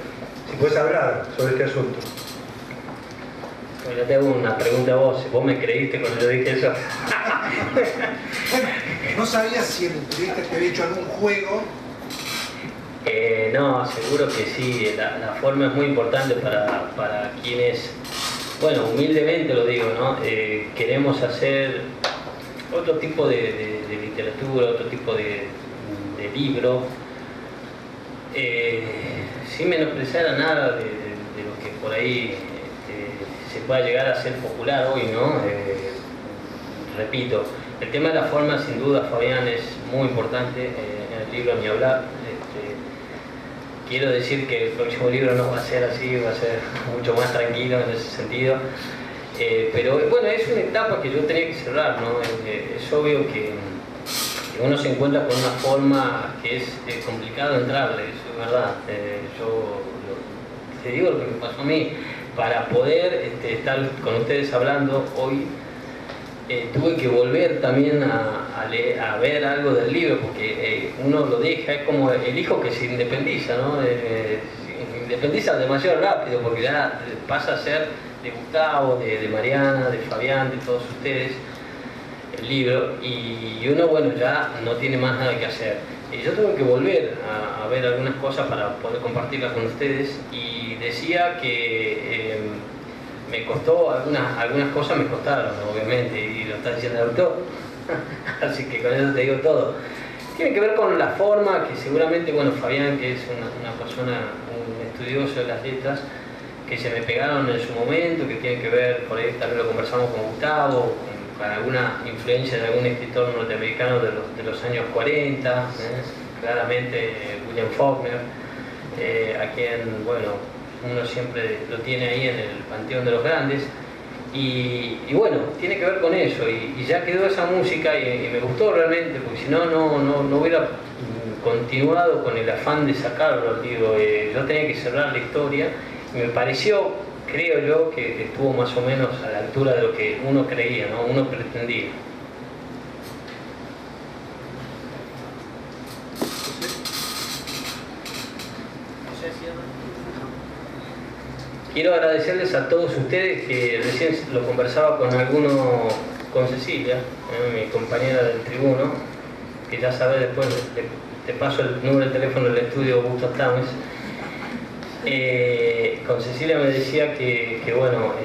si podés hablar sobre este asunto. Yo te hago una pregunta a vos, ¿vos me creíste cuando yo dije eso? ¿No sabías si el periodista te había hecho algún juego? No, seguro que sí, la forma es muy importante para quienes, bueno, humildemente lo digo, ¿no? Queremos hacer otro tipo de literatura, otro tipo de libro, sin menospreciar a nada de lo que por ahí se pueda llegar a ser popular hoy, ¿no? Repito, el tema de la forma sin duda, Fabián, es muy importante en el libro Ni hablar. Quiero decir que el próximo libro no va a ser así, va a ser mucho más tranquilo en ese sentido. Pero bueno, es una etapa que yo tenía que cerrar, ¿no? Es obvio que uno se encuentra con una forma que es complicado entrarle, eso es verdad. Te digo lo que me pasó a mí, para poder estar con ustedes hablando hoy, tuve que volver también a ver algo del libro, porque uno lo deja, es como el hijo que se independiza, ¿no? Se independiza demasiado rápido, porque ya pasa a ser de Gustavo, de Mariana, de Fabián, de todos ustedes, el libro, y uno, bueno, ya no tiene más nada que hacer. Y yo tuve que volver a ver algunas cosas para poder compartirlas con ustedes, y decía que me costó, algunas cosas me costaron, obviamente, y lo está diciendo el autor, así que con eso te digo todo. Tiene que ver con la forma, que seguramente, bueno, Fabián, que es una persona, un estudioso de las letras, que se me pegaron en su momento, que tienen que ver, por ahí también lo conversamos con Gustavo, con alguna influencia de algún escritor norteamericano de los años 40, claramente William Faulkner, a quien, bueno, uno siempre lo tiene ahí en el panteón de los grandes, y bueno, tiene que ver con eso, y ya quedó esa música y me gustó realmente, porque si no, no hubiera continuado con el afán de sacarlo, digo, yo tenía que cerrar la historia, y me pareció, creo yo, que estuvo más o menos a la altura de lo que uno creía, ¿no? Uno pretendía. Quiero agradecerles a todos ustedes, que recién lo conversaba con con Cecilia, mi compañera del tribuno, que ya sabes, después te paso el número de teléfono del estudio Gustav Tames. Con Cecilia me decía que bueno,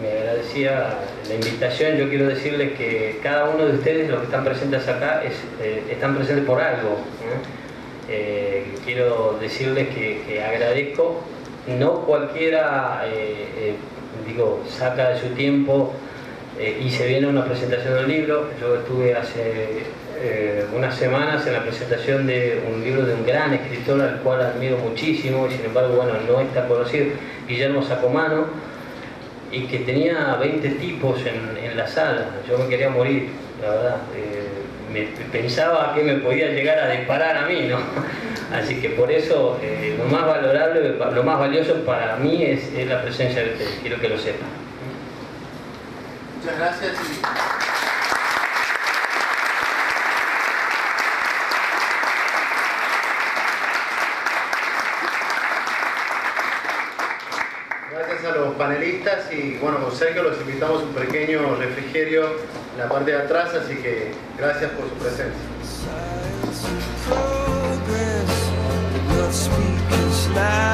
me agradecía la invitación. Yo quiero decirles que cada uno de ustedes, los que están presentes acá, están presentes por algo, ¿no? Quiero decirles que agradezco. No cualquiera, saca de su tiempo y se viene a una presentación del libro. Yo estuve hace unas semanas en la presentación de un libro de un gran escritor al cual admiro muchísimo, y sin embargo, bueno, no está conocido, Guillermo Sacomano, y que tenía 20 tipos en la sala. Yo me quería morir, la verdad. Pensaba que me podía llegar a disparar a mí, ¿no? Así que por eso lo más valorable, lo más valioso para mí es la presencia de ustedes. Quiero que lo sepan. Muchas gracias. Gracias a los panelistas, y bueno, con Sergio los invitamos a un pequeño refrigerio en la parte de atrás, así que gracias por su presencia. Speak as loud.